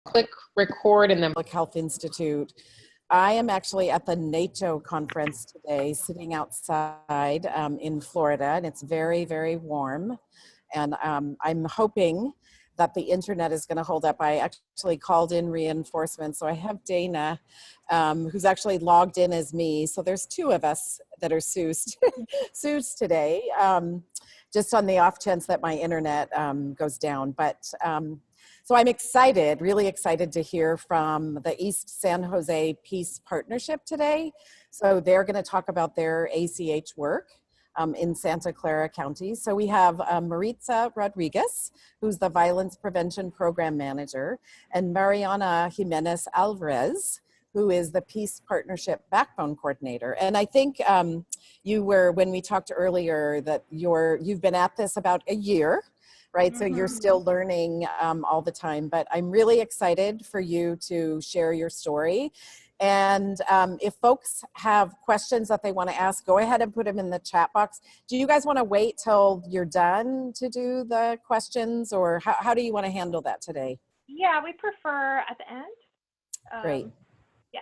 click record and then Public Health Institute. I am actually at the NATO conference today, sitting outside in Florida, and it's very, very warm. And I'm hoping that the internet is going to hold up. I actually called in reinforcements. So I have Dana, who's actually logged in as me. So there's two of us that are Sue's today, just on the off chance that my internet goes down. But so I'm excited, really excited to hear from the East San Jose Peace Partnership today. So they're going to talk about their ACH work in Santa Clara County. So we have Maritza Rodriguez, who's the Violence Prevention Program Manager, and Mariana Jimenez Alvarez, who is the Peace Partnership Backbone Coordinator. And I think you were, when we talked earlier, that you've been at this about a year, right? So you're still learning all the time, but I'm really excited for you to share your story. And if folks have questions that they want to ask, go ahead and put them in the chat box. Do you guys want to wait till you're done to do the questions, or how do you want to handle that today? Yeah, we prefer at the end. Great. Yeah.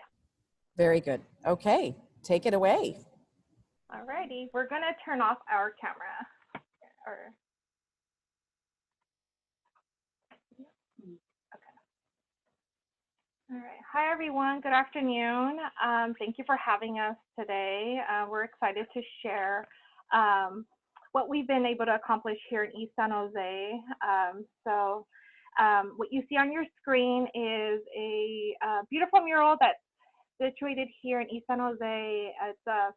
Very good. Okay, take it away. All righty, we're gonna turn off our camera. All right. Hi, everyone. Good afternoon. Thank you for having us today. We're excited to share what we've been able to accomplish here in East San Jose. What you see on your screen is a beautiful mural that's situated here in East San Jose. It's a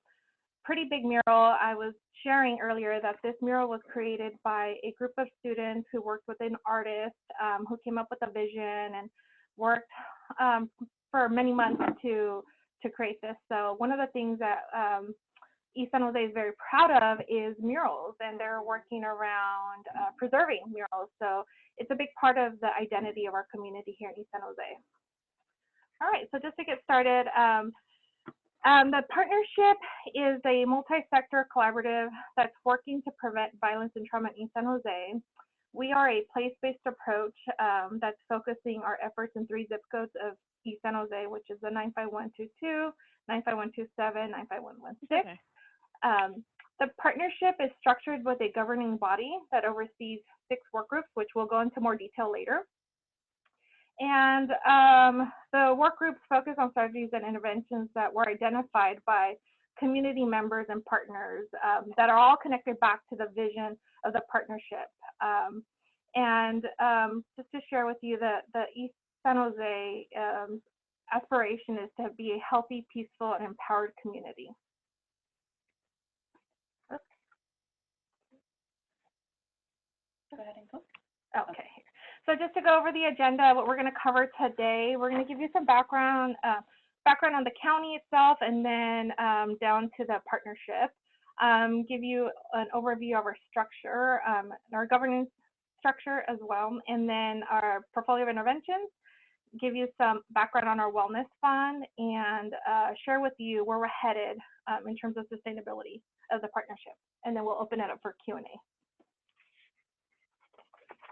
pretty big mural. I was sharing earlier that this mural was created by a group of students who worked with an artist who came up with a vision and worked for many months to create this. So one of the things that East San Jose is very proud of is murals, and they're working around preserving murals. So it's a big part of the identity of our community here in East San Jose. All right, so just to get started, the partnership is a multi-sector collaborative that's working to prevent violence and trauma in East San Jose. We are a place-based approach that's focusing our efforts in 3 zip codes of East San Jose, which is the 95122, 95127, 95116. Okay. The partnership is structured with a governing body that oversees 6 work groups, which we'll go into more detail later. And the work groups focus on strategies and interventions that were identified by community members and partners that are all connected back to the vision of the partnership. Just to share with you, the East San Jose aspiration is to be a healthy, peaceful, and empowered community. Oops. Go ahead and go. Okay. So just to go over the agenda, what we're going to cover today, we're going to give you some background on the county itself, and then down to the partnership. Give you an overview of our structure, our governance structure as well, and then our portfolio of interventions, give you some background on our wellness fund, and share with you where we're headed in terms of sustainability of the partnership. And then we'll open it up for Q&A.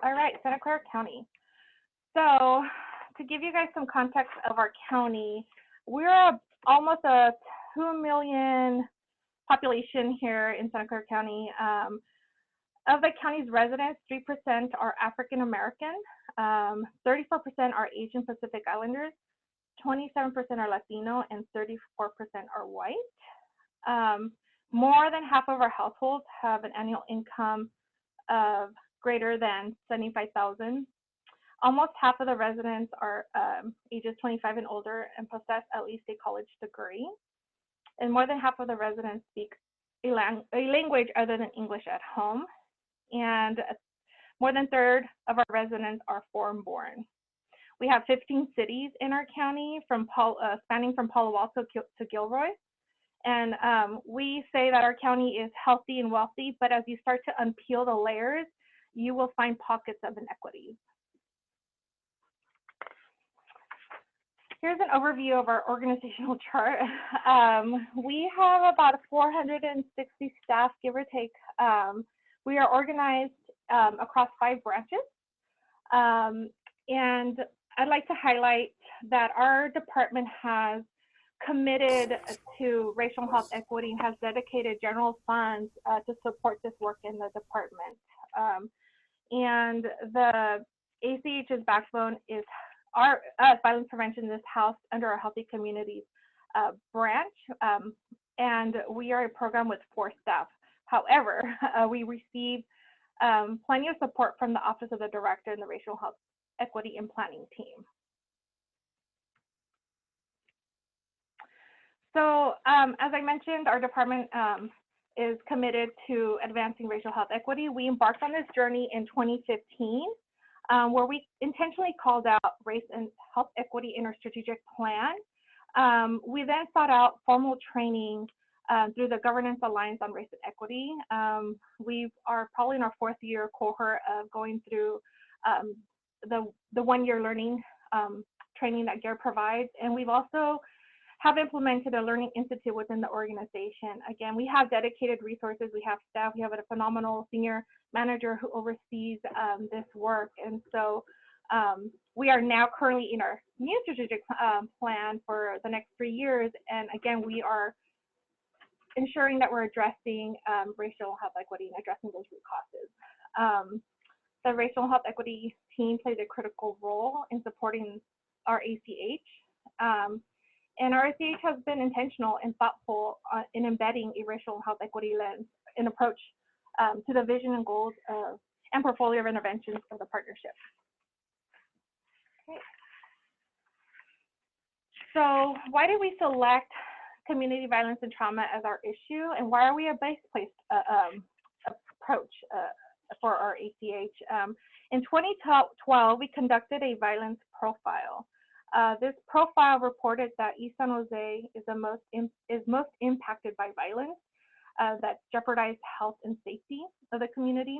All right, Santa Clara County. So to give you guys some context of our county, we're almost a 2 million population here in Santa Clara County. Of the county's residents, 3% are African American, 34% are Asian Pacific Islanders, 27% are Latino, and 34% are white. More than half of our households have an annual income of greater than $75,000. Almost half of the residents are ages 25 and older and possess at least a college degree. And more than half of the residents speak a language other than English at home. And more than a third of our residents are foreign-born. We have 15 cities in our county, spanning from Palo Alto to Gilroy. And we say that our county is healthy and wealthy, but as you start to unpeel the layers, you will find pockets of inequities. Here's an overview of our organizational chart. We have about 460 staff, give or take. We are organized across 5 branches. And I'd like to highlight that our department has committed to racial health equity and has dedicated general funds to support this work in the department. And the ACH's backbone is our violence prevention is housed under our Healthy Communities branch, and we are a program with 4 staff. However, we receive plenty of support from the Office of the Director and the Racial Health Equity and Planning team. So as I mentioned, our department is committed to advancing racial health equity. We embarked on this journey in 2015, where we intentionally called out race and health equity in our strategic plan. We then sought out formal training through the Governance Alliance on Race and Equity. We are probably in our 4th year cohort of going through the 1-year learning training that GARE provides, and we've also have implemented a learning institute within the organization. Again, we have dedicated resources, we have staff, we have a phenomenal senior manager who oversees this work. And so we are now currently in our new strategic plan for the next 3 years. And again, we are ensuring that we're addressing racial health equity and addressing those root causes. The racial health equity team plays a critical role in supporting our ACH. And our ACH has been intentional and thoughtful in embedding a racial health equity lens and approach to the vision and goals and portfolio of interventions of the partnership. Okay. So why did we select community violence and trauma as our issue, and why are we a base-based approach for our ACH? In 2012, we conducted a violence profile. This profile reported that East San Jose is most impacted by violence that jeopardized health and safety of the community.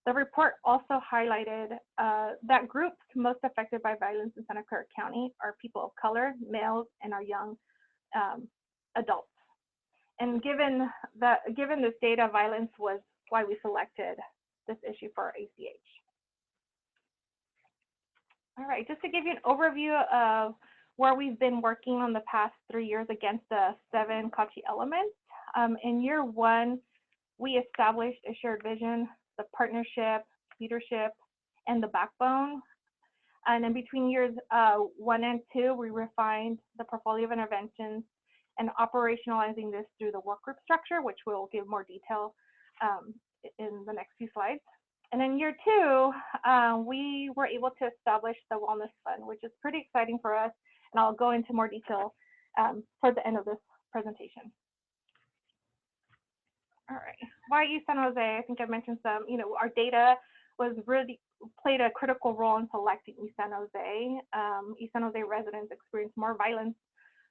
The report also highlighted that groups most affected by violence in Santa Clara County are people of color, males, and our young adults. And given this data, violence was why we selected this issue for our ACH. All right, just to give you an overview of where we've been working on the past 3 years against the 7 CACHI elements. In year 1, we established a shared vision, the partnership, leadership, and the backbone. And in between years 1 and 2, we refined the portfolio of interventions and operationalizing this through the work group structure, which we'll give more detail in the next few slides. And in year 2, we were able to establish the Wellness Fund, which is pretty exciting for us. And I'll go into more detail for the end of this presentation. All right, why East San Jose? I think I mentioned some, our data was really played a critical role in selecting East San Jose. East San Jose residents experience more violence,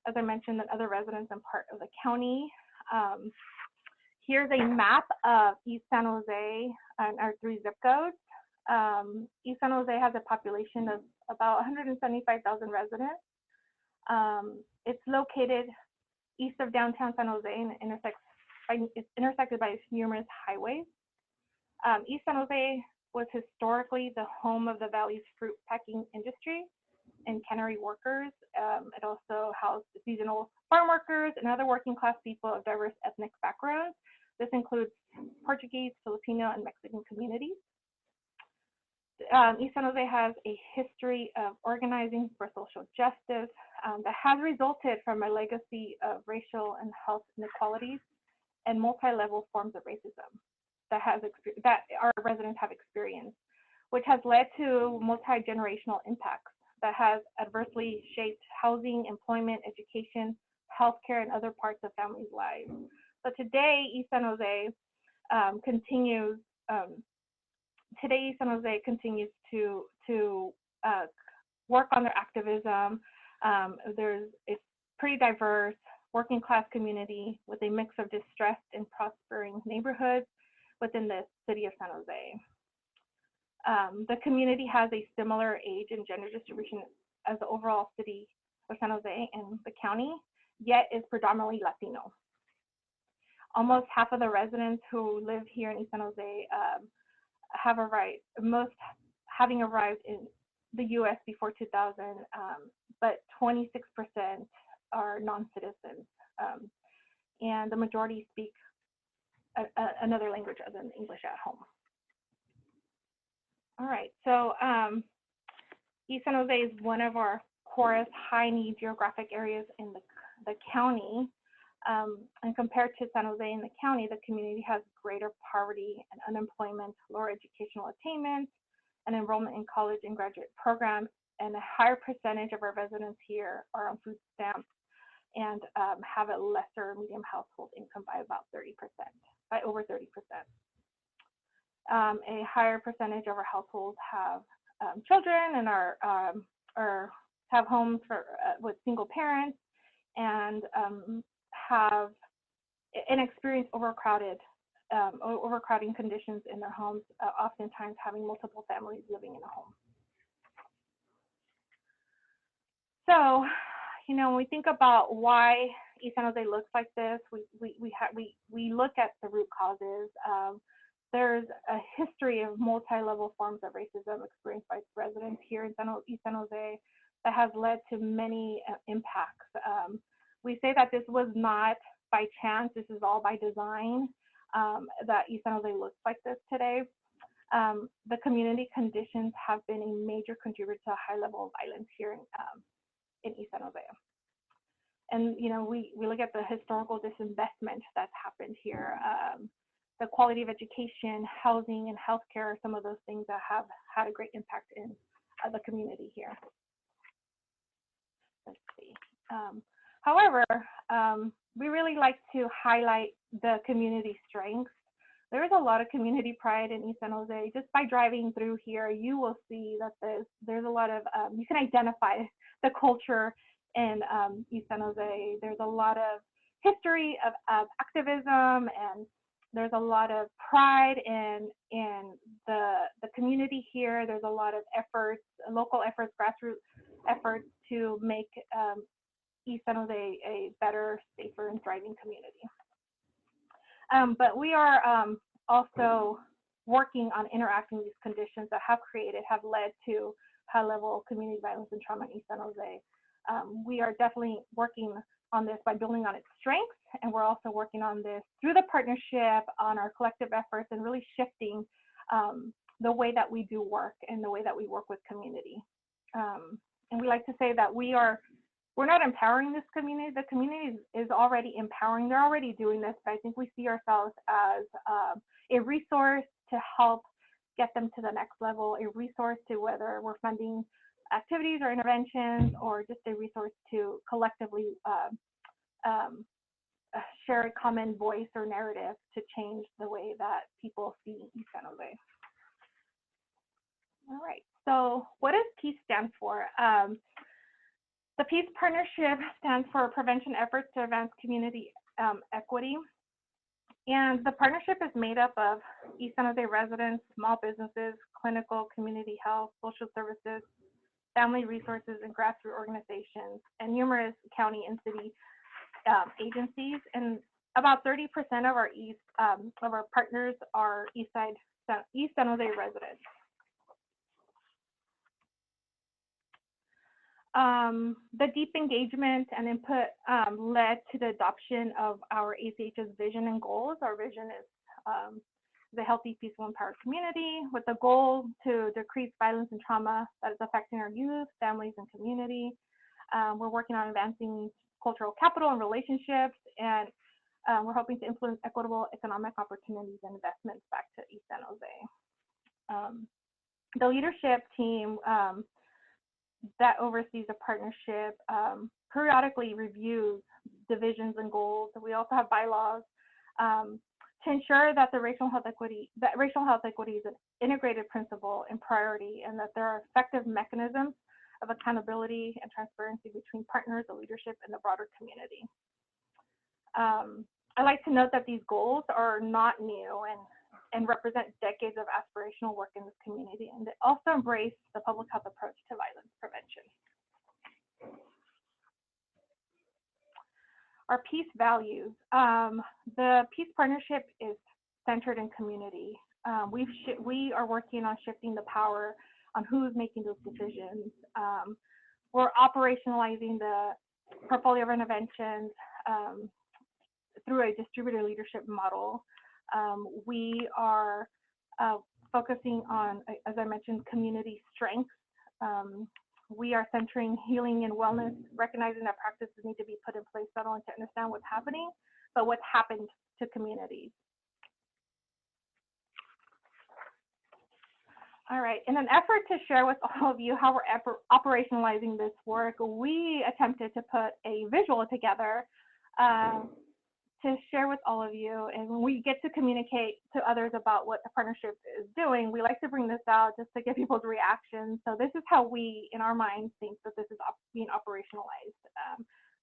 as I mentioned, than other residents in part of the county. Here's a map of East San Jose and our 3 zip codes. East San Jose has a population of about 175,000 residents. It's located east of downtown San Jose and it's intersected by numerous highways. East San Jose was historically the home of the valley's fruit packing industry and cannery workers. It also housed seasonal farm workers and other working class people of diverse ethnic backgrounds. This includes Portuguese, Filipino, and Mexican communities. East San Jose has a history of organizing for social justice that has resulted from a legacy of racial and health inequalities and multi-level forms of racism that our residents have experienced, which has led to multi-generational impacts that has adversely shaped housing, employment, education, healthcare, and other parts of families' lives. So today, East San Jose continues to work on their activism. It's pretty diverse, working class community with a mix of distressed and prospering neighborhoods within the city of San Jose. The community has a similar age and gender distribution as the overall city of San Jose and the county, yet is predominantly Latino. Almost half of the residents who live here in East San Jose have arrived, most having arrived the U.S. before 2000, but 26% are non-citizens, and the majority speak another language other than English at home. All right, so East San Jose is one of our poorest, high-need geographic areas in the county. And compared to San Jose in the county, the community has greater poverty and unemployment, lower educational attainment, and enrollment in college and graduate programs, and a higher percentage of our residents here are on food stamps and have a lesser median household income by about 30%, by over 30%. A higher percentage of our households have children and have homes with single parents, and have and experience overcrowding conditions in their homes, oftentimes having multiple families living in a home. So, you know, when we think about why East San Jose looks like this, we look at the root causes. There's a history of multi-level forms of racism experienced by residents here in East San Jose that has led to many impacts. We say that this was not by chance, this is all by design, that East San Jose looks like this today. The community conditions have been a major contributor to a high level of violence here in East San Jose. And, you know, we look at the historical disinvestment that's happened here. The quality of education, housing, and healthcare are some of those things that have had a great impact in the community here. Let's see. However, we really like to highlight the community strengths. There is a lot of community pride in East San Jose. Just by driving through here, you will see that there's a lot of, you can identify the culture in East San Jose. There's a lot of history of activism, and there's a lot of pride in the community here. There's a lot of efforts, local efforts, grassroots efforts to make East San Jose a better, safer, and thriving community. But we are also working on interacting with these conditions that have led to high level community violence and trauma in East San Jose. We are definitely working on this by building on its strengths, and we're also working on this through the partnership, on our collective efforts, and really shifting the way that we do work and the way that we work with community. And we like to say that we're not empowering this community. The community is already empowering. They're already doing this, but I think we see ourselves as a resource to help get them to the next level, a resource to whether we're funding activities or interventions, or just a resource to collectively share a common voice or narrative to change the way that people see East San Jose. All right, so what does PEACE stand for? The PEACE Partnership stands for Prevention Efforts to Advance Community Equity. And the partnership is made up of East San Jose residents, small businesses, clinical, community health, social services, family resources, and grassroots organizations, and numerous county and city agencies. And about 30% of our partners are East San Jose residents. The deep engagement and input led to the adoption of our ACH's vision and goals. Our vision is the healthy, peaceful, empowered community, with the goal to decrease violence and trauma that is affecting our youth, families, and community. We're working on advancing cultural capital and relationships, and we're hoping to influence equitable economic opportunities and investments back to East San Jose. The leadership team that oversees the partnership periodically reviews the visions and goals. We also have bylaws to ensure that racial health equity is an integrated principle and priority, and that there are effective mechanisms of accountability and transparency between partners, the leadership, and the broader community. I like to note that these goals are not new and represent decades of aspirational work in this community, and they also embrace the public health approach to violence prevention. Our PEACE values. The PEACE Partnership is centered in community. We are working on shifting the power on who's making those decisions. We're operationalizing the portfolio of interventions through a distributed leadership model. We are focusing on, as I mentioned, community strengths. We are centering healing and wellness, recognizing that practices need to be put in place not only to understand what's happening, but what's happened to communities. All right, in an effort to share with all of you how we're operationalizing this work, we attempted to put a visual together to share with all of you, and when we get to communicate to others about what the partnership is doing, we like to bring this out just to get people's reactions. So this is how we, in our minds, think that this is being operationalized.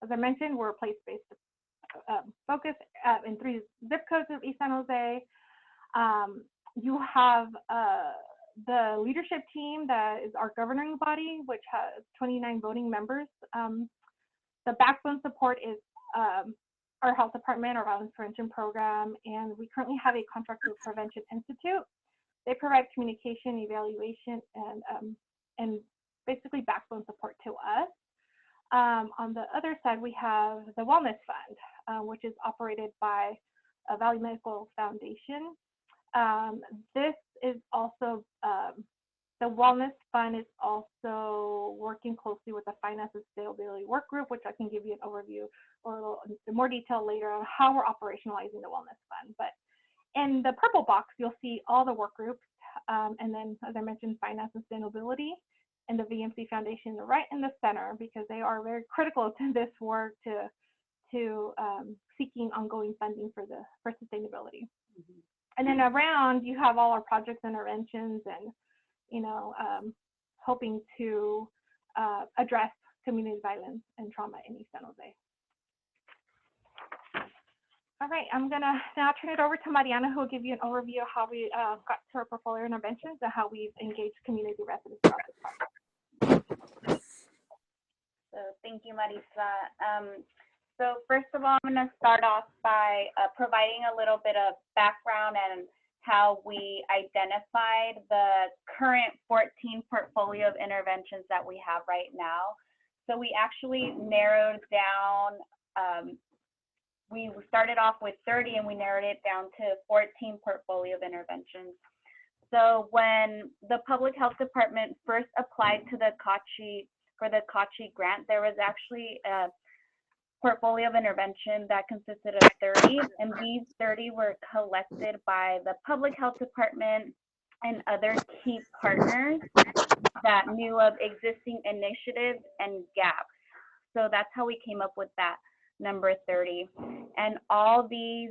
As I mentioned, we're a place-based focus in 3 zip codes of East San Jose. You have the leadership team that is our governing body, which has 29 voting members. The backbone support is our health department, our violence prevention program, and we currently have a contract with Prevention Institute. They provide communication, evaluation, and basically backbone support to us. On the other side, we have the Wellness Fund, which is operated by a Valley Medical Foundation. This is also, the Wellness Fund is also working closely with the Finance and Sustainability Work Group, which I can give you an overview or a little more detail later on how we're operationalizing the Wellness Fund. But in the purple box, you'll see all the work groups, and then, as I mentioned, Finance and Sustainability, and the VMC Foundation right in the center, because they are very critical to this work to seeking ongoing funding for sustainability. Mm-hmm. And then around, you have all our projects, interventions, and hoping to address community violence and trauma in East San Jose. All right, I'm gonna now turn it over to Mariana, who will give you an overview of how we got to our portfolio interventions and how we've engaged community residents throughout this process. So thank you, Marisa. So first of all, I'm going to start off by providing a little bit of background and how we identified the current 14 portfolio of interventions that we have right now. So we actually narrowed down, we started off with 30 and we narrowed it down to 14 portfolio of interventions. So when the Public Health Department first applied to the CACHI grant, there was actually a portfolio of intervention that consisted of 30, and these 30 were collected by the Public Health Department and other key partners that knew of existing initiatives and gaps. So that's how we came up with that number 30. And all these,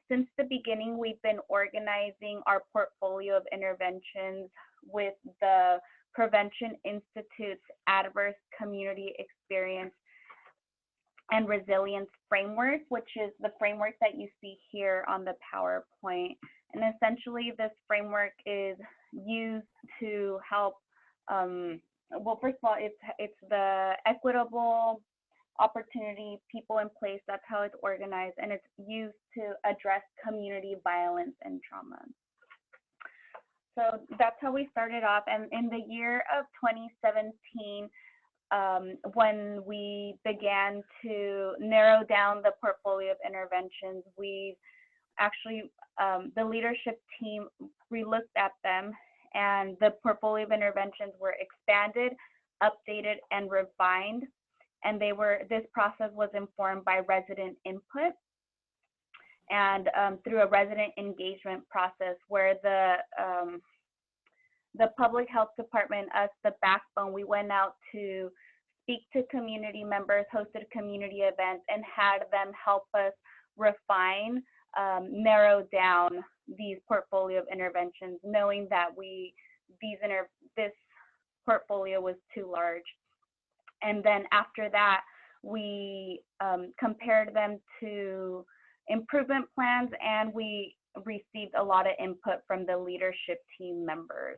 since the beginning, we've been organizing our portfolio of interventions with the Prevention Institute's Adverse Community Experience and Resilience Framework, which is the framework that you see here on the PowerPoint. And essentially, this framework is used to help, well, first of all, it's the equitable opportunity, people in place, that's how it's organized, and it's used to address community violence and trauma. So that's how we started off. And in the year of 2017, when we began to narrow down the portfolio of interventions, we actually, the leadership team relooked at them, and the portfolio of interventions were expanded, updated, and refined. And this process was informed by resident input and through a resident engagement process where the Public Health Department, us, the backbone, we went out to speak to community members, hosted community events, and had them help us refine, narrow down these portfolio of interventions, knowing that this portfolio was too large. And then after that, we compared them to improvement plans, and we received a lot of input from the leadership team members.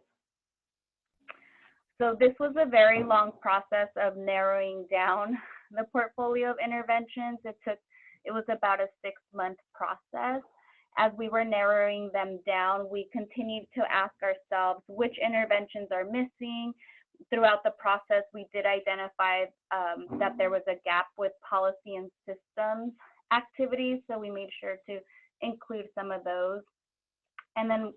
So this was a very long process of narrowing down the portfolio of interventions. It was about a 6-month process. as we were narrowing them down, we continued to ask ourselves which interventions are missing. Throughout the process, we did identify that there was a gap with policy and systems activities, so we made sure to include some of those. And then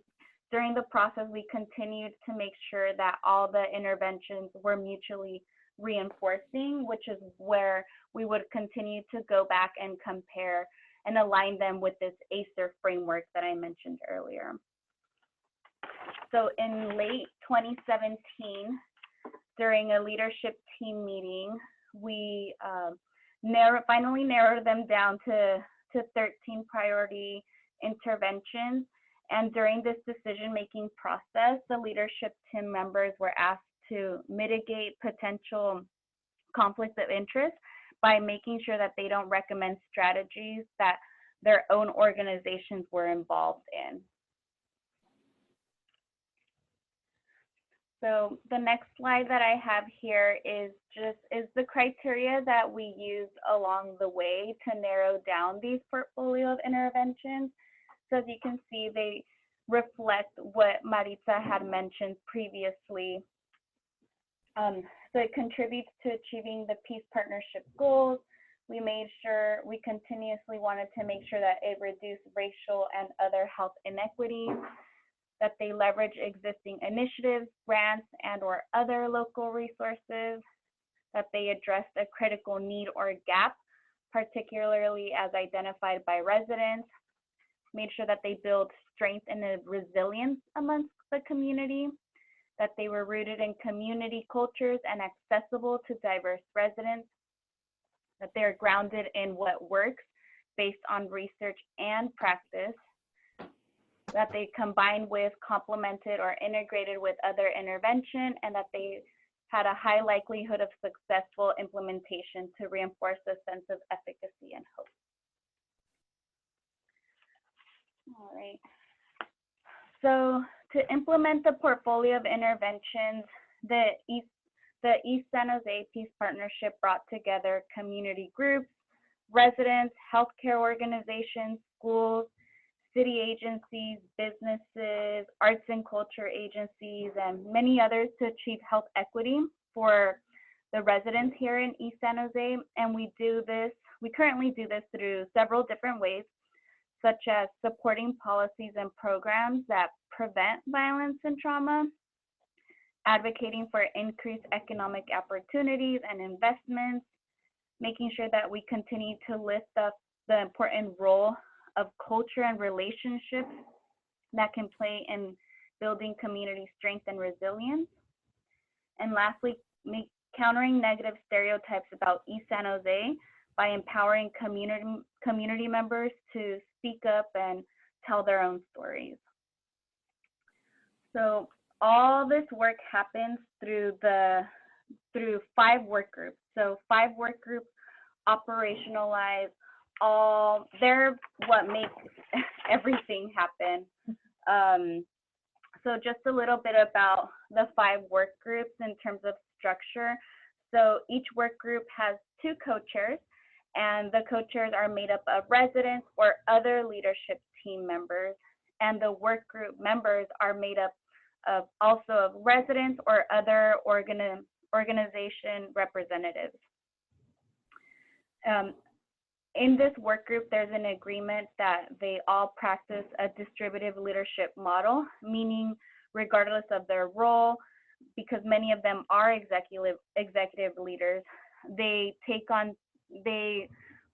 during the process, we continued to make sure that all the interventions were mutually reinforcing, which is where we would continue to go back and compare and align them with this ACER framework that I mentioned earlier. So in late 2017, during a leadership team meeting, we finally narrowed them down to 13 priority interventions. And during this decision-making process, the leadership team members were asked to mitigate potential conflicts of interest by making sure that they don't recommend strategies that their own organizations were involved in. So the next slide that I have here is the criteria that we used along the way to narrow down these portfolio of interventions. So as you can see, they reflect what Maritza had mentioned previously. So it contributes to achieving the peace partnership goals. We made sure, we continuously wanted to make sure that it reduced racial and other health inequities, that they leverage existing initiatives, grants, and/or other local resources, that they addressed a critical need or gap, particularly as identified by residents, made sure that they build strength and resilience amongst the community, that they were rooted in community cultures and accessible to diverse residents, that they're grounded in what works based on research and practice, that they combine with, complemented, or integrated with other intervention, and that they had a high likelihood of successful implementation to reinforce a sense of efficacy and hope. All right. So to implement the portfolio of interventions, the East San Jose Peace Partnership brought together community groups, residents, healthcare organizations, schools, city agencies, businesses, arts and culture agencies, and many others to achieve health equity for the residents here in East San Jose. And we currently do this through several different ways, such as supporting policies and programs that prevent violence and trauma, advocating for increased economic opportunities and investments, making sure that we continue to lift up the important role of culture and relationships that can play in building community strength and resilience. And lastly, countering negative stereotypes about East San Jose by empowering community members to speak up and tell their own stories. So all this work happens through 5 work groups. So 5 work groups operationalize they're what makes everything happen. So just a little bit about the 5 work groups in terms of structure. So each work group has 2 co-chairs, and the co-chairs are made up of residents or other leadership team members, and the work group members are made up of also of residents or other organization representatives. In this work group, there's an agreement that they all practice a distributive leadership model, meaning regardless of their role, because many of them are executive leaders, they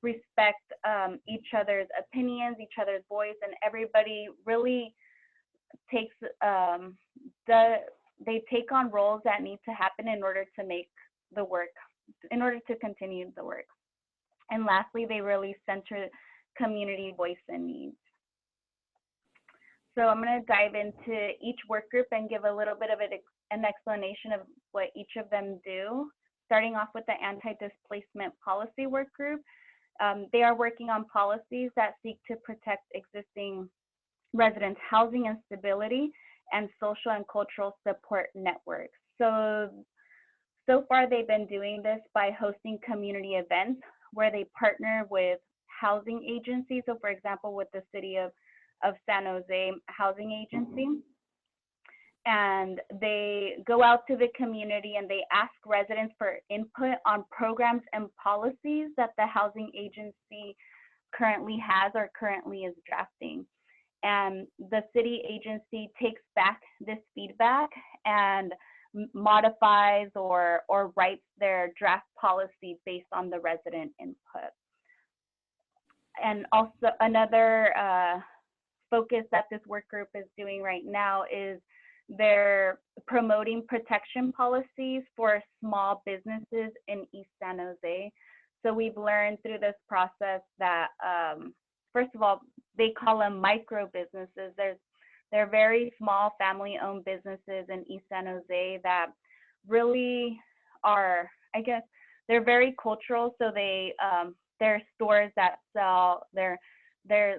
respect each other's opinions, each other's voice, and everybody really takes, they take on roles that need to happen in order to make the work, in order to continue the work. And lastly, they really center community voice and needs. So I'm going to dive into each work group and give a little bit of an explanation of what each of them do. Starting off with the Anti-Displacement Policy work group. They are working on policies that seek to protect existing residents' housing and stability and social and cultural support networks. So far they've been doing this by hosting community events where they partner with housing agencies. So for example, with the city of of San Jose Housing Agency. And they go out to the community and they ask residents for input on programs and policies that the housing agency currently has or currently is drafting. And the city agency takes back this feedback and modifies or writes their draft policy based on the resident input. And also another focus that this work group is doing right now is they're promoting protection policies for small businesses in East San Jose. So we've learned through this process that, first of all, they call them micro businesses. They're very small family-owned businesses in East San Jose that really are, I guess, they're very cultural. So they're stores that sell their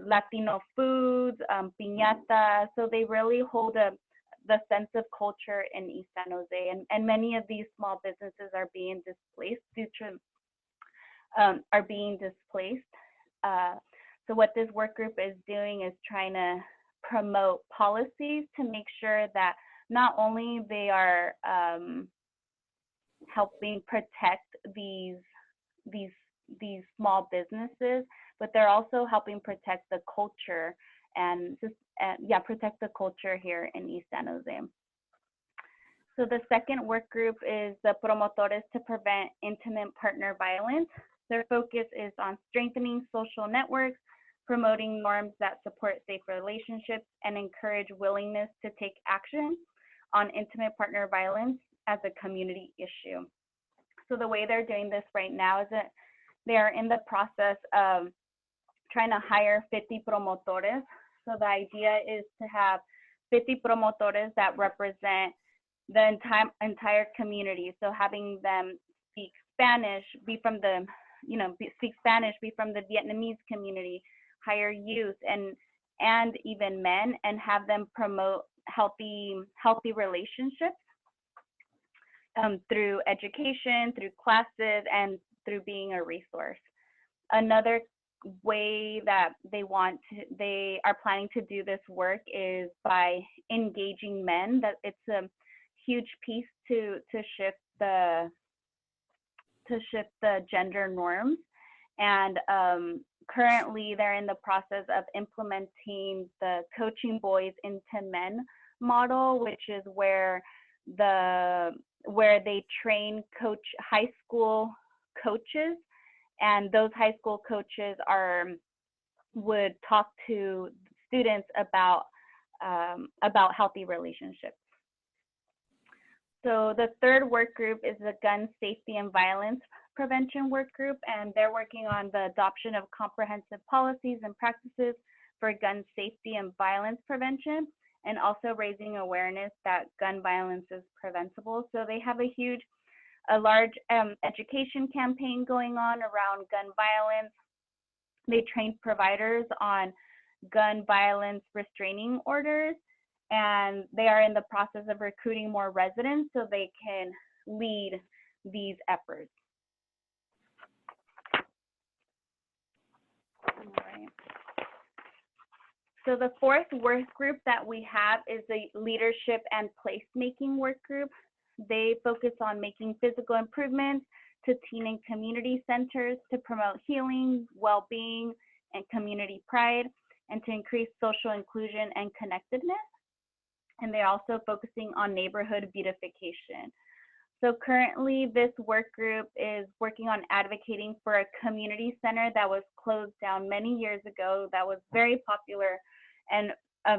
Latino foods, piñata. So they really hold the sense of culture in East San Jose, and many of these small businesses are being displaced So what this work group is doing is trying to promote policies to make sure that not only they are helping protect these small businesses, but they're also helping protect the culture and protect the culture here in East San Jose. So the second work group is the Promotores to prevent intimate partner violence. Their focus is on strengthening social networks, promoting norms that support safe relationships, and encourage willingness to take action on intimate partner violence as a community issue. So the way they're doing this right now is that they are in the process of trying to hire 50 promotores. So the idea is to have 50 promotores that represent the entire community. So having them speak Spanish, be from the Vietnamese community, hire youth and even men, and have them promote healthy relationships through education, through classes, and through being a resource. Another way that they are planning to do this work is by engaging men. That it's a huge piece to shift the gender norms. And currently they're in the process of implementing the Coaching Boys into Men model, which is where they train high school coaches, and those high school coaches would talk to students about healthy relationships. So the third work group is the Gun Safety and Violence Prevention Work Group, and they're working on the adoption of comprehensive policies and practices for gun safety and violence prevention, and also raising awareness that gun violence is preventable. So they have a large education campaign going on around gun violence. They train providers on gun violence restraining orders, and they are in the process of recruiting more residents so they can lead these efforts. All right. So the fourth work group that we have is the Leadership and Placemaking Work Group. They focus on making physical improvements to teen and community centers to promote healing, well-being, and community pride, and to increase social inclusion and connectedness. And they're also focusing on neighborhood beautification. So currently this work group is working on advocating for a community center that was closed down many years ago, that was very popular and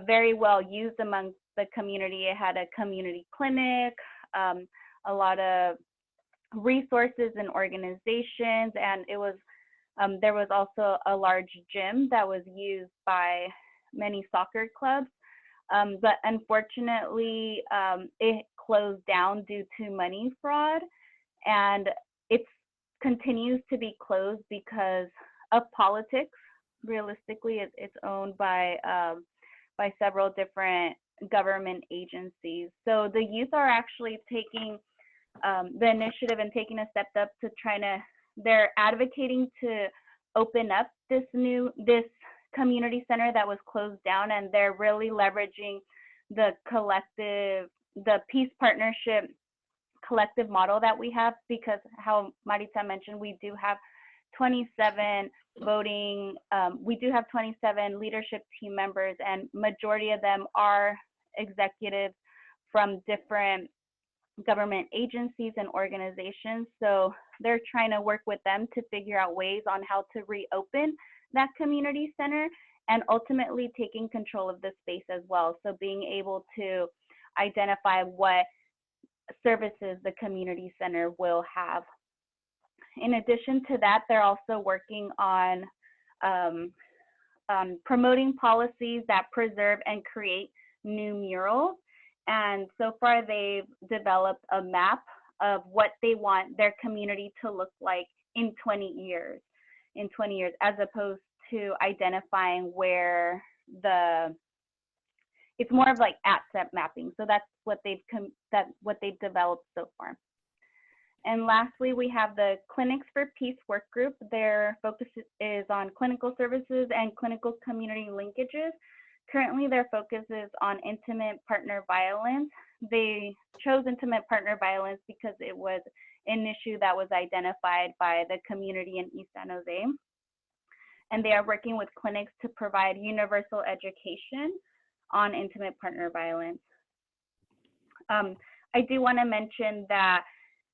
very well used amongst the community. It had a community clinic, a lot of resources and organizations, and it was there was also a large gym that was used by many soccer clubs. But unfortunately, it closed down due to money fraud, and it continues to be closed because of politics. Realistically, it's owned by several different government agencies. So the youth are actually taking the initiative and taking a step up to they're advocating to open up this community center that was closed down, and they're really leveraging the peace partnership collective model that we have, because how Maritza mentioned, we do have 27 voting, we do have 27 leadership team members, and majority of them are executives from different government agencies and organizations. So they're trying to work with them to figure out ways on how to reopen that community center, and ultimately taking control of the space as well. So being able to identify what services the community center will have. In addition to that, they're also working on promoting policies that preserve and create new murals. And so far, they've developed a map of what they want their community to look like in 20 years, as opposed to identifying where it's more of like asset mapping. So that's what they've developed so far. And lastly, we have the Clinics for Peace work group. Their focus is on clinical services and clinical community linkages. Currently, their focus is on intimate partner violence. They chose intimate partner violence because it was an issue that was identified by the community in East San Jose. And they are working with clinics to provide universal education on intimate partner violence. I do want to mention that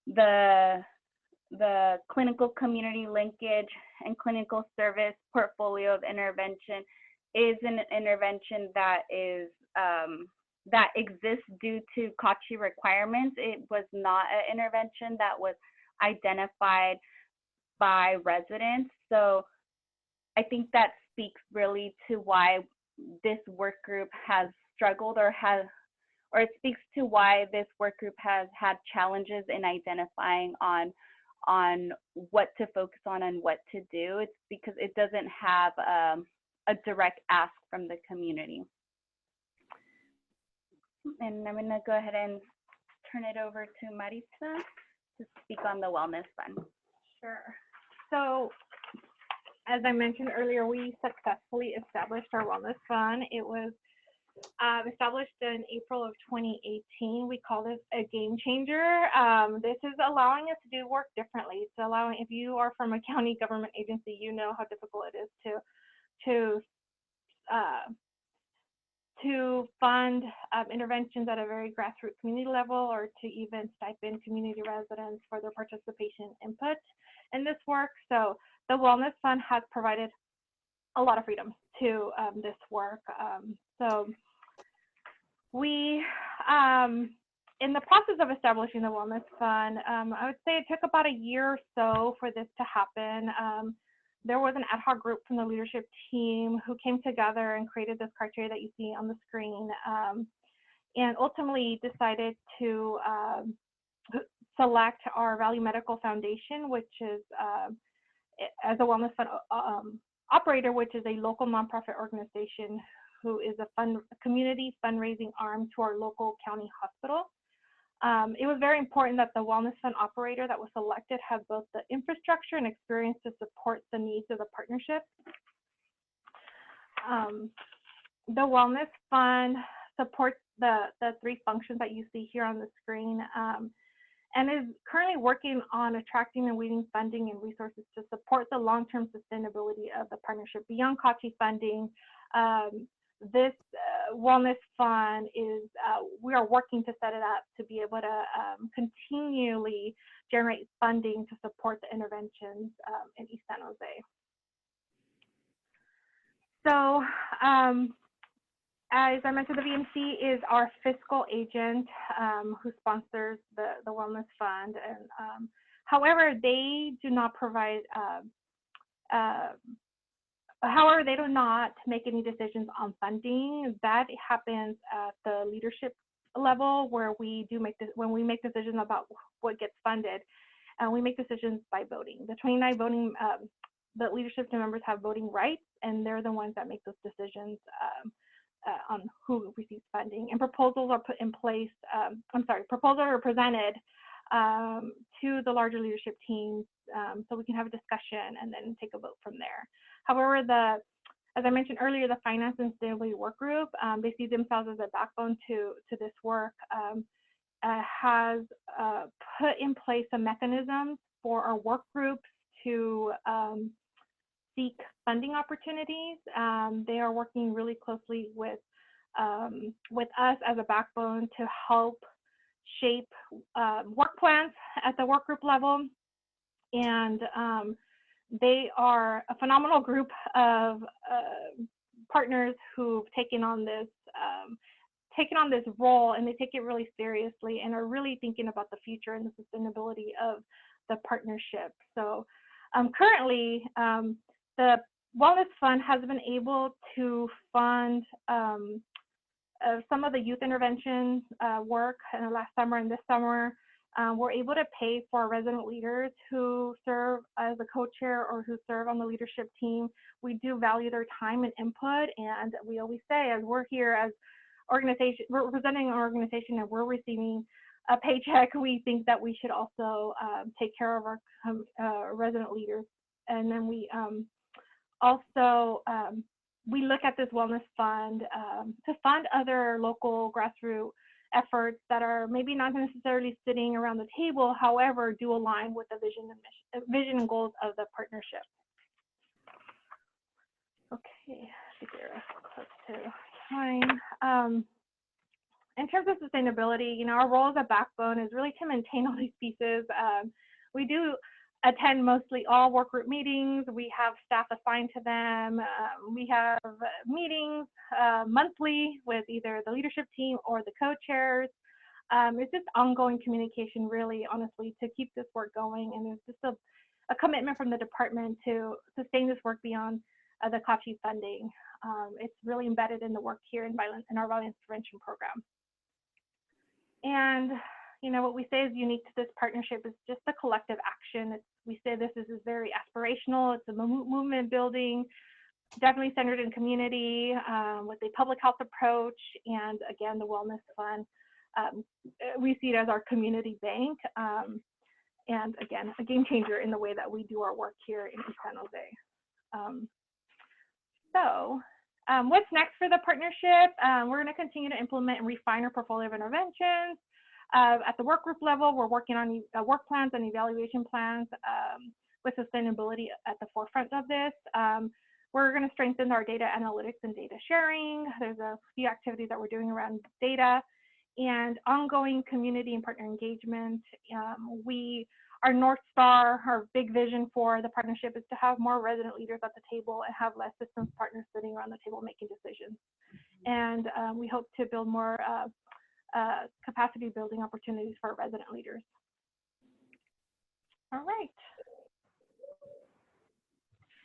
the clinical community linkage and clinical service portfolio of intervention is an intervention that is that exists due to CACHI requirements. It was not an intervention that was identified by residents. So I think that speaks really to why this work group has struggled, or it speaks to why this work group has had challenges in identifying on what to focus on and what to do. It's because it doesn't have a direct ask from the community. And I'm gonna go ahead and turn it over to Maritza to speak on the Wellness Fund. Sure. So, as I mentioned earlier, we successfully established our Wellness Fund. It was established in April of 2018. We call this a game changer. This is allowing us to do work differently. It's allowing, if you are from a county government agency, you know how difficult it is to fund interventions at a very grassroots community level, or to even stipend community residents for their participation input in this work. So the Wellness Fund has provided a lot of freedom to this work. So we, in the process of establishing the Wellness Fund, I would say it took about a year or so for this to happen. There was an ad hoc group from the leadership team who came together and created this criteria that you see on the screen, and ultimately decided to select our Value Medical Foundation, which is as a Wellness Fund operator, which is a local nonprofit organization who is a community fundraising arm to our local county hospital. It was very important that the Wellness Fund operator that was selected had both the infrastructure and experience to support the needs of the partnership. The Wellness Fund supports the three functions that you see here on the screen, and is currently working on attracting and weaving funding and resources to support the long-term sustainability of the partnership beyond CACHI funding. This Wellness Fund is, we are working to set it up to be able to continually generate funding to support the interventions in East San Jose. So, as I mentioned, the VMC is our fiscal agent who sponsors the Wellness Fund. And however, they do not provide, however, they do not make any decisions on funding. That happens at the leadership level, where we do make this, when we make decisions about what gets funded, we make decisions by voting. The 29 voting, the leadership team members have voting rights, and they're the ones that make those decisions on who receives funding. And proposals are put in place, proposals are presented to the larger leadership teams so we can have a discussion and then take a vote from there. However, as I mentioned earlier, the Finance and Sustainability Work Group, they see themselves as a backbone to this work, has put in place some mechanisms for our work groups to seek funding opportunities. They are working really closely with us as a backbone to help shape work plans at the work group level. And they are a phenomenal group of partners who've taken on this role, and they take it really seriously and are really thinking about the future and the sustainability of the partnership. So currently, the Wellness Fund has been able to fund some of the youth intervention work last summer and this summer. We're able to pay for our resident leaders who serve as a co-chair or who serve on the leadership team. We do value their time and input, and we always say, as we're here as organization, we're representing an organization and we're receiving a paycheck, we think that we should also take care of our resident leaders. And then we also we look at this Wellness Fund to fund other local grassroots efforts that are maybe not necessarily sitting around the table, however, do align with the vision and goals of the partnership. Okay, I think we're close to time. In terms of sustainability, you know, our role as a backbone is really to maintain all these pieces. We do attend mostly all work group meetings. We have staff assigned to them. We have meetings monthly with either the leadership team or the co-chairs. It's just ongoing communication, really, honestly, to keep this work going. And there's just a commitment from the department to sustain this work beyond the COTCHI funding. It's really embedded in the work here in our violence prevention program. And you know, what we say is unique to this partnership is just the collective action. We say this is very aspirational. It's a movement building, definitely centered in community with a public health approach. And again, the Wellness Fund, we see it as our community bank. And again, a game changer in the way that we do our work here in East San Jose. What's next for the partnership? We're going to continue to implement and refine our portfolio of interventions. At the work group level, we're working on work plans and evaluation plans with sustainability at the forefront of this. We're going to strengthen our data analytics and data sharing. There's a few activities that we're doing around data and ongoing community and partner engagement. Our North Star, our big vision for the partnership is to have more resident leaders at the table and have less systems partners sitting around the table making decisions. And we hope to build more capacity building opportunities for our resident leaders. All right.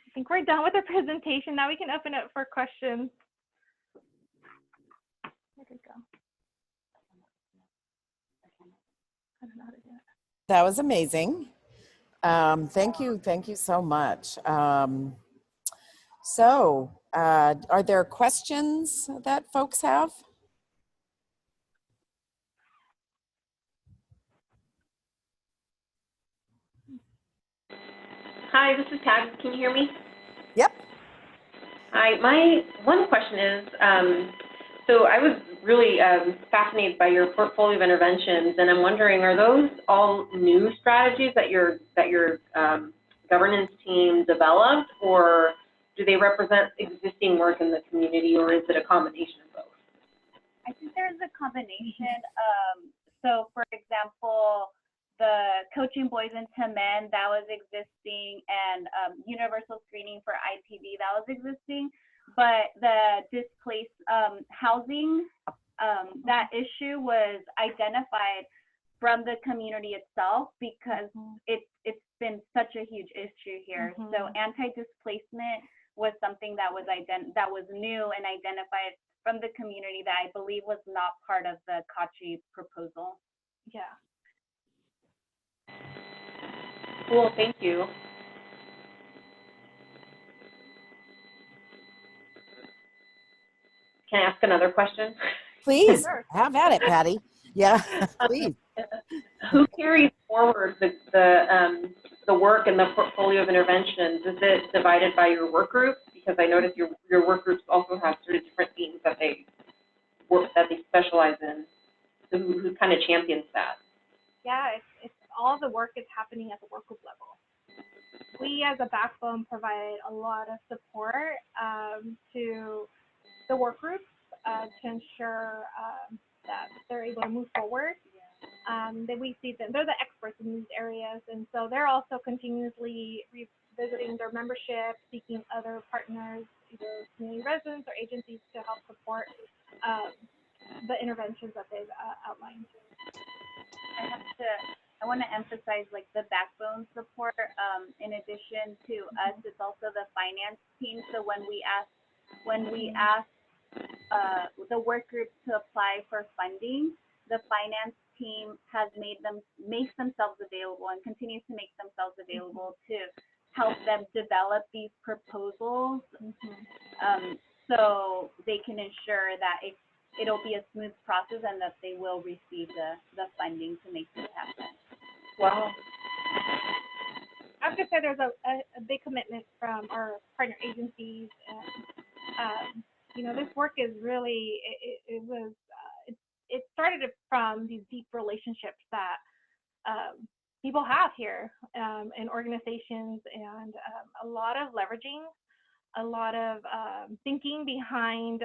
I think we're done with the presentation. Now we can open it for questions. Where did it go? I don't know how to do it. That was amazing. Thank you so much. Are there questions that folks have? Hi, this is Tag. Can you hear me? Yep. Hi, my one question is, so I was really fascinated by your portfolio of interventions, and I'm wondering, are those all new strategies that your governance team developed, or do they represent existing work in the community, or is it a combination of both? I think there's a combination. So for example, the coaching boys into men, that was existing, and universal screening for ITV, that was existing. But the displaced housing, that issue was identified from the community itself because it's been such a huge issue here. So anti-displacement was something that was new and identified from the community that I believe was not part of the COTCHI proposal. Yeah. Cool, thank you. Can I ask another question? Please, have at it, Patty. Yeah, please. Who carries forward the work and the portfolio of interventions? Is it divided by your work group? because I noticed your work groups also have sort of different themes that they specialize in. So who kind of champions that? Yeah, it's all the work is happening at the work group level. We as a backbone provide a lot of support to the work groups to ensure that they're able to move forward. That we see them, they're the experts in these areas, and so they're also continuously revisiting their membership, seeking other partners, either community residents or agencies to help support the interventions that they've outlined. I want to emphasize like the backbone support. In addition to us, it's also the finance team. So when we ask the work groups to apply for funding, the finance team makes themselves available and continues to make themselves available to help them develop these proposals, so they can ensure that it'll be a smooth process and that they will receive the funding to make this happen. Wow. I have to say there's a big commitment from our partner agencies, and this work is really it started from these deep relationships that people have here in organizations, and a lot of leveraging, a lot of thinking behind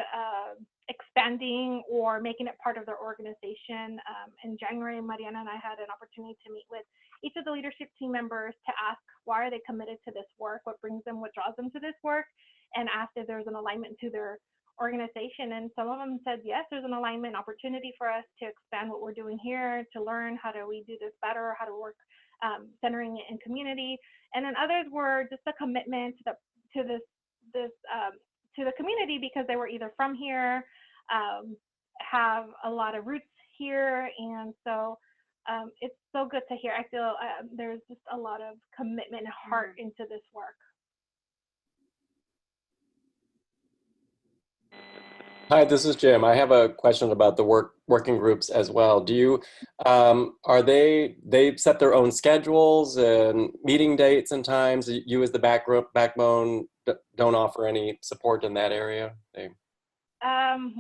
expanding or making it part of their organization. In January, Mariana and I had an opportunity to meet with each of the leadership team members to ask why are they committed to this work, what brings them, what draws them to this work, and asked if there's an alignment to their organization. And some of them said, yes, there's an alignment opportunity for us to expand what we're doing here, to learn how do we do this better, how to work centering it in community. And then others were just a commitment to the community because they were either from here, have a lot of roots here, and so it's so good to hear. I feel there's just a lot of commitment and heart into this work. Hi, this is Jim. I have a question about the working groups as well. Do you, are they set their own schedules and meeting dates and times? You as the backbone don't offer any support in that area?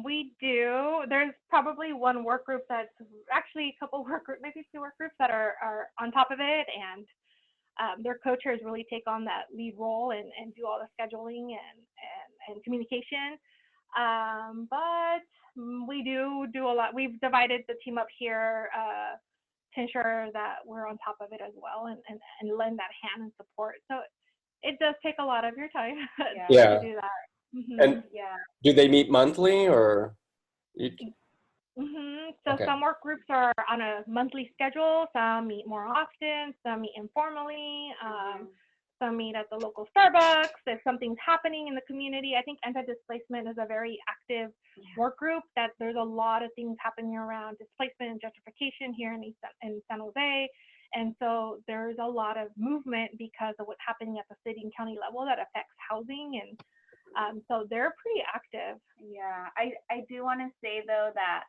We do. There's probably one work group that's actually a couple work groups, maybe two work groups that are on top of it, and their co-chairs really take on that lead role and do all the scheduling and communication. But we do a lot. We've divided the team up here to ensure that we're on top of it as well and lend that hand and support. So it does take a lot of your time to do that. And do they meet monthly or? So some work groups are on a monthly schedule, some meet more often, some meet informally, some meet at the local Starbucks. If something's happening in the community, I think anti-displacement is a very active work group that there's a lot of things happening around displacement and gentrification here in San Jose. And so there's a lot of movement because of what's happening at the city and county level that affects housing, and so they're pretty active. Yeah, I do want to say though that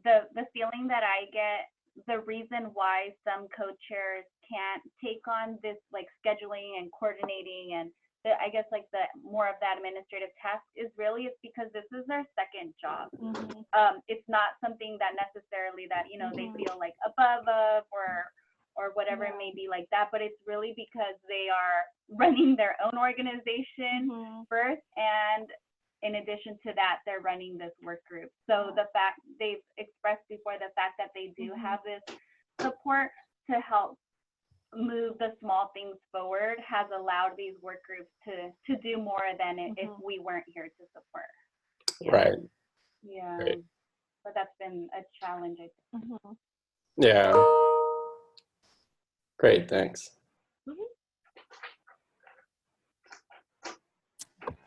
the feeling that I get, the reason why some co-chairs can't take on this like scheduling and coordinating and I guess like the more of the administrative task is really it's because this is their second job. It's not something that necessarily that they feel like above of or whatever it may be like that, but it's really because they are running their own organization first, and in addition to that, they're running this work group. So the fact they've expressed before, the fact that they do have this support to help move the small things forward has allowed these work groups to do more than if we weren't here to support. Right. Yeah. Right. But that's been a challenge, I think. Yeah. Great, thanks.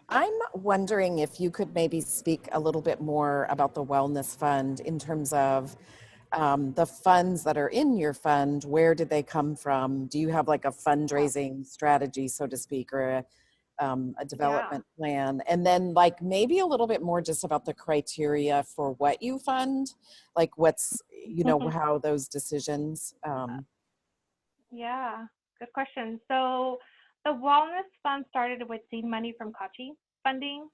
I'm wondering if you could maybe speak a little bit more about the Wellness Fund in terms of the funds that are in your fund. Where did they come from? Do you have like a fundraising strategy, so to speak, or a development plan? And then like maybe a little bit more just about the criteria for what you fund, like what's, how those decisions. Yeah, good question. So the Wellness Fund started with seed money from Kachi. funding.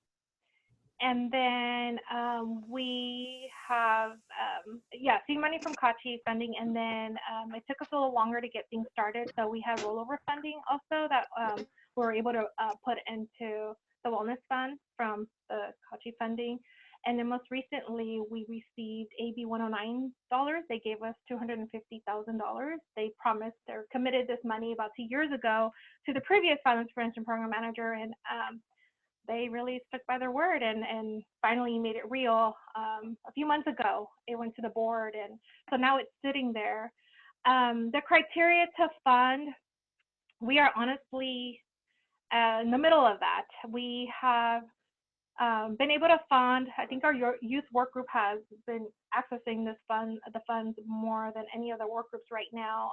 And then we have, seed money from CACHI funding. And then it took us a little longer to get things started. So we have rollover funding also that we were able to put into the Wellness Fund from the CACHI funding. And then most recently, we received AB 109 dollars. They gave us $250,000. They promised or committed this money about 2 years ago to the previous violence prevention program manager, and they really stuck by their word and finally made it real. A few months ago, it went to the board, and so now it's sitting there. The criteria to fund, we are honestly in the middle of that. We have been able to fund, I think our youth work group has been accessing the funds more than any other work groups right now.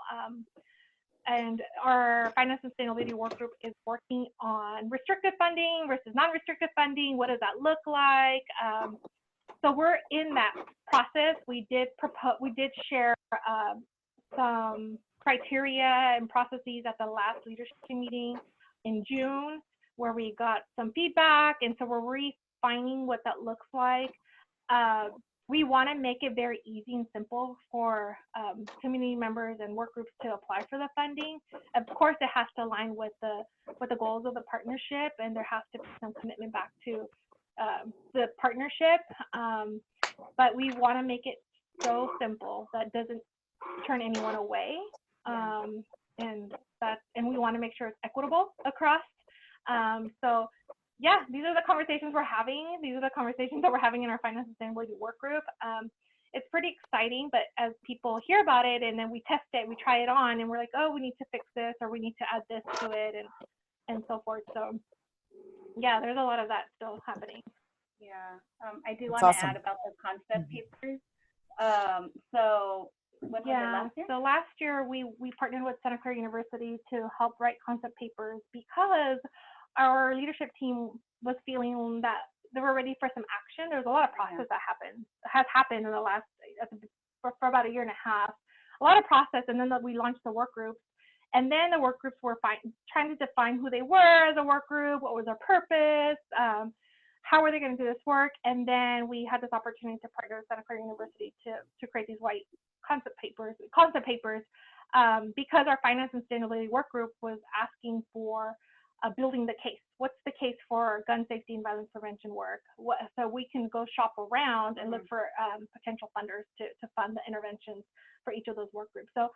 And our finance and sustainability work group is working on restricted funding versus non-restricted funding. What does that look like? So we're in that process. We did share some criteria and processes at the last leadership meeting in June, where we got some feedback, and so we're refining what that looks like. We want to make it very easy and simple for community members and work groups to apply for the funding. Of course, it has to align with the goals of the partnership, and there has to be some commitment back to the partnership. But we want to make it so simple that doesn't turn anyone away, and we want to make sure it's equitable across. So yeah, these are the conversations we're having. These are the conversations that we're having in our finance and sustainability work group. It's pretty exciting, but as people hear about it and then we test it, we try it on, and we're like, oh, we need to fix this, or we need to add this to it, and so forth. So yeah, there's a lot of that still happening. Yeah, I do want That's to awesome. add about the concept papers. So when was it last year? So last year we partnered with Santa Clara University to help write concept papers because our leadership team was feeling that they were ready for some action. There's a lot of process that has happened in the last, for about a year and a half, a lot of process, and then we launched the work groups. And then the work groups were trying to define who they were as a work group, what was their purpose, how were they going to do this work, and then we had this opportunity to partner with Santa Clara University to create these white concept papers, because our finance and sustainability work group was asking for building the case. What's the case for gun safety and violence prevention work? So we can go shop around and look for potential funders to fund the interventions for each of those work groups. So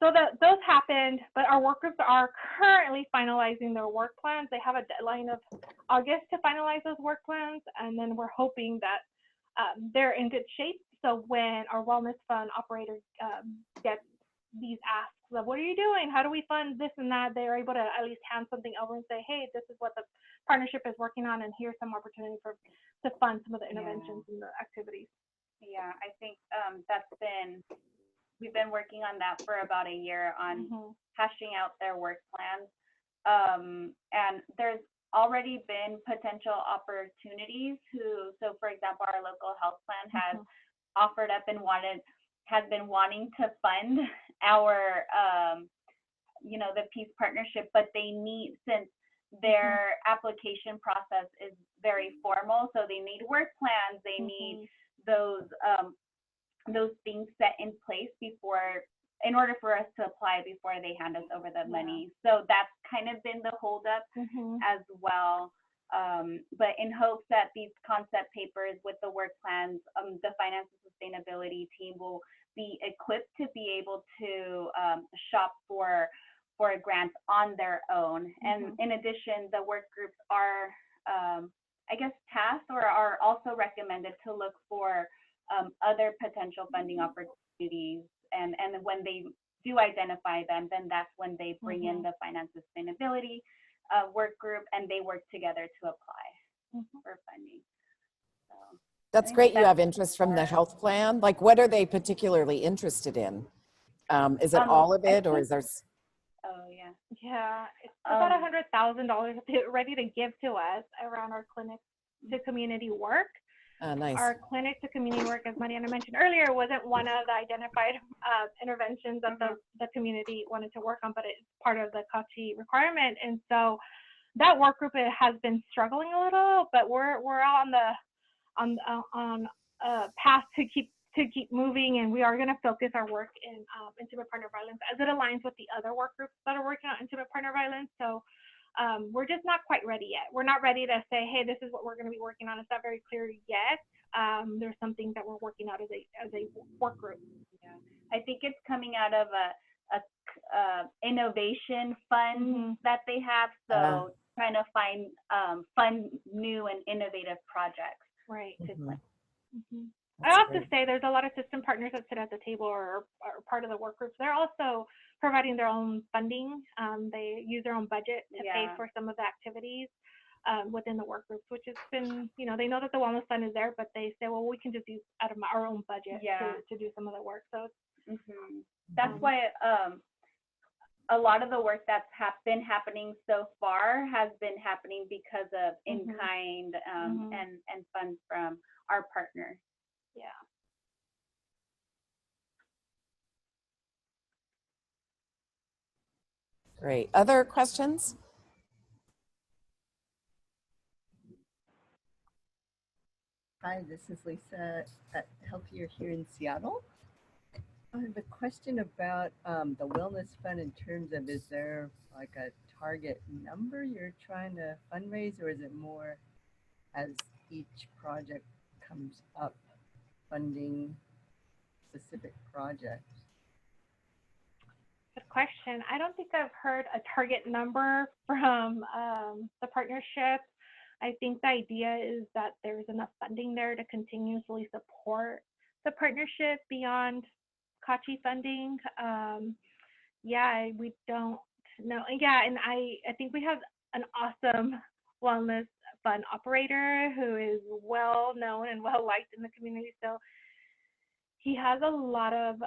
those happened, but our work groups are currently finalizing their work plans. They have a deadline of August to finalize those work plans, and then we're hoping that they're in good shape. So when our wellness fund operator gets these asks of what are you doing? How do we fund this and that? They're able to at least hand something over and say, hey, this is what the partnership is working on, and here's some opportunity to fund some of the interventions and the activities. Yeah, I think we've been working on that for about a year on hashing out their work plans. And there's already been potential opportunities so for example, our local health plan has offered up and has been wanting to fund our, the peace partnership, but they need, since their application process is very formal, so they need work plans, they need those things set in place in order for us to apply before they hand us over the money. So that's kind of been the holdup as well. But in hopes that these concept papers with the work plans, the finance and sustainability team will be equipped to be able to shop for grants on their own. And in addition, the work groups are, tasked or are also recommended to look for other potential funding opportunities. And when they do identify them, then that's when they bring in the finance and sustainability work group, and they work together to apply for funding. So, that's great. You have interest from the health plan. Like, what are they particularly interested in? Is it all of it, or is there? Oh yeah. Yeah, it's about $100,000 ready to give to us around our clinic to community work. Nice. Our clinic to community work, as Mariana mentioned earlier, wasn't one of the identified interventions that the community wanted to work on, but it's part of the CACHI requirement. And so that work group, it has been struggling a little, but we're on a path to keep moving, and we are going to focus our work in intimate partner violence as it aligns with the other work groups that are working on intimate partner violence. So we're just not quite ready yet. We're not ready to say, hey, this is what we're going to be working on. It's not very clear yet. There's something that we're working out as a work group. Yeah, I think it's coming out of a innovation fund that they have. So trying to fund new and innovative projects. Right. Mm-hmm. I have to say there's a lot of system partners that sit at the table or are part of the work groups. They're also providing their own funding. They use their own budget to pay for some of the activities within the work groups, which has been, they know that the wellness fund is there, but they say, well, we can just use out of our own budget to do some of the work. So that's why a lot of the work that's been happening so far has been happening because of in-kind and funds from our partners. Yeah. Great. Other questions? Hi, this is Lisa at Healthier here in Seattle. I have a question about the Wellness Fund in terms of, is there like a target number you're trying to fundraise, or is it more as each project comes up, funding specific projects? Good question. I don't think I've heard a target number from the partnership. I think the idea is that there's enough funding there to continuously support the partnership beyond CACHI funding. We don't know. Yeah, and I think we have an awesome wellness fund operator who is well known and well liked in the community. So he has a lot of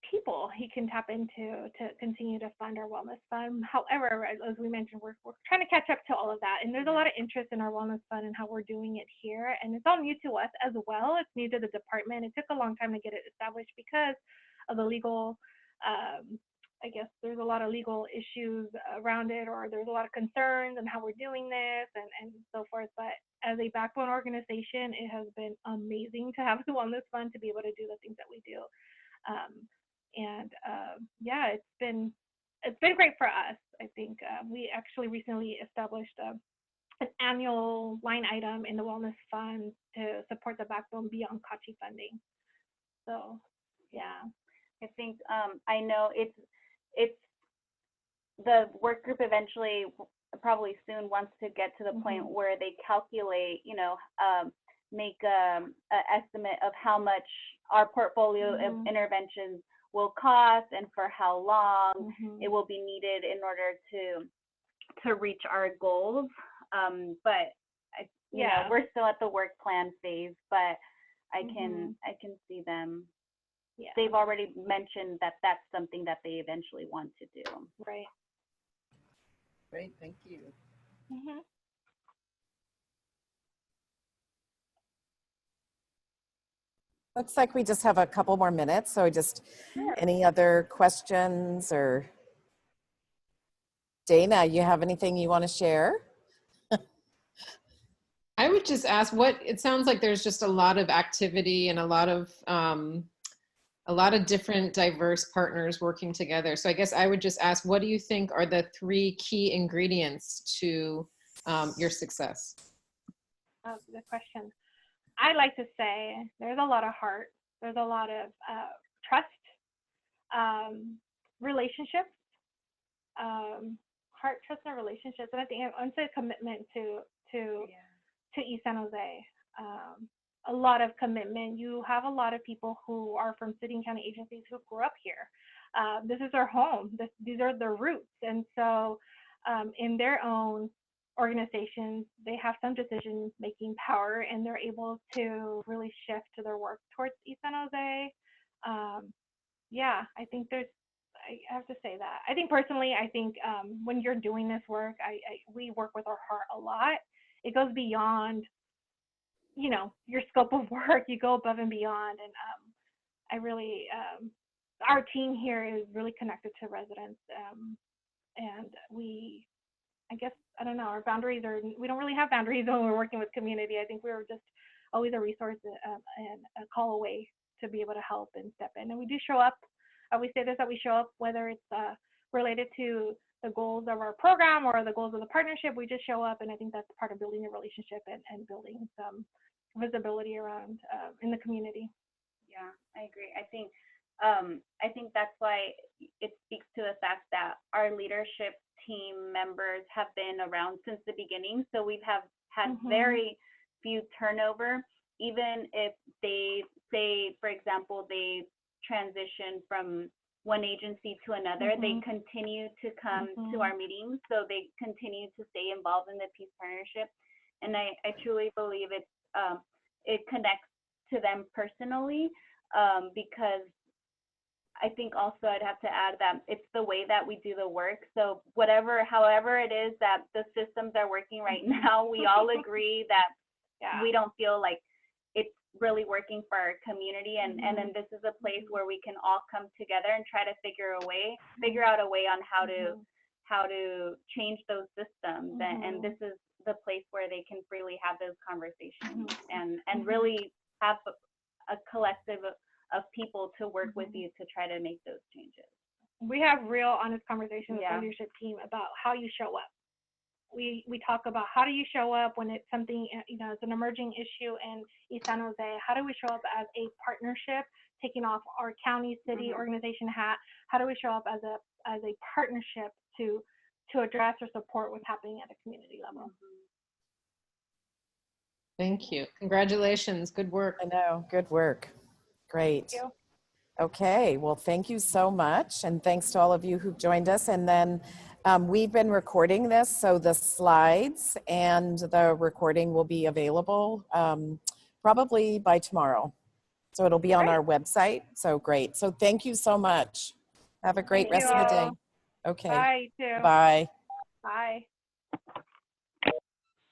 people he can tap into to continue to fund our wellness fund. However, as we mentioned, we're trying to catch up to all of that, and there's a lot of interest in our wellness fund and how we're doing it here, and it's all new to us as well. It's new to the department. It took a long time to get it established because of the legal I guess there's a lot of legal issues around it, or there's a lot of concerns on how we're doing this and so forth. But as a backbone organization, it has been amazing to have the wellness fund to be able to do the things that we do. It's been great for us. I think we actually recently established an annual line item in the wellness fund to support the backbone beyond CACHI funding. So yeah, I think I know it's the work group eventually probably soon wants to get to the point where they calculate, make an estimate of how much our portfolio of interventions will cost and for how long it will be needed in order to reach our goals. But we're still at the work plan phase, but I can see them. Yeah. They've already mentioned that that's something that they eventually want to do. Right. Great, thank you. Looks like we just have a couple more minutes. So any other questions, or Dana, you have anything you want to share? I would just ask it sounds like there's just a lot of activity and a lot of different diverse partners working together. So I guess I would just ask, what do you think are the 3 key ingredients to your success? That's a good question. I like to say there's a lot of heart, there's a lot of trust, relationships, heart, trust, and relationships. And I think I would say commitment to East San Jose. A lot of commitment. You have a lot of people who are from city and county agencies who grew up here. This is their home. These are their roots. And so in their own organizations, they have some decision-making power, and they're able to really shift to their work towards East San Jose. I think I have to say that. I think personally, when you're doing this work, we work with our heart a lot. It goes beyond your scope of work. You go above and beyond, and I really our team here is really connected to residents, and I guess, I don't know, our boundaries are, we don't really have boundaries when we're working with community. I think we were just always a resource and a call away to be able to help and step in. And we do show up. We say this, that we show up, whether it's related to the goals of our program or the goals of the partnership, we just show up. And I think that's part of building a relationship and building some visibility around in the community. Yeah, I agree. I think that's why it speaks to the fact that our leadership team members have been around since the beginning. So we've had very few turnover, even if they say, for example, they transition from one agency to another, they continue to come to our meetings. So they continue to stay involved in the peace partnership. And I truly believe it connects to them personally, because I think also I'd have to add that it's the way that we do the work. So however it is that the systems are working right now, we all agree that we don't feel like it's really working for our community. And then this is a place where we can all come together and try to figure out a way on how to change those systems. And this is the place where they can freely have those conversations and really have a collective of people to work with you to try to make those changes. We have real honest conversations with the leadership team about how you show up. We talk about how do you show up when it's something, it's an emerging issue in East San Jose. How do we show up as a partnership, taking off our county, city, organization hat? How do we show up as a partnership to address or support what's happening at a community level? Thank you. Congratulations. Good work. I know. Good work. Great. Thank you. Okay. Well, thank you so much. And thanks to all of you who've joined us. And then we've been recording this, so the slides and the recording will be available probably by tomorrow. So it'll be on our website. So great. So thank you so much. Have a great rest of the day. Okay. Bye, too. Bye. Bye.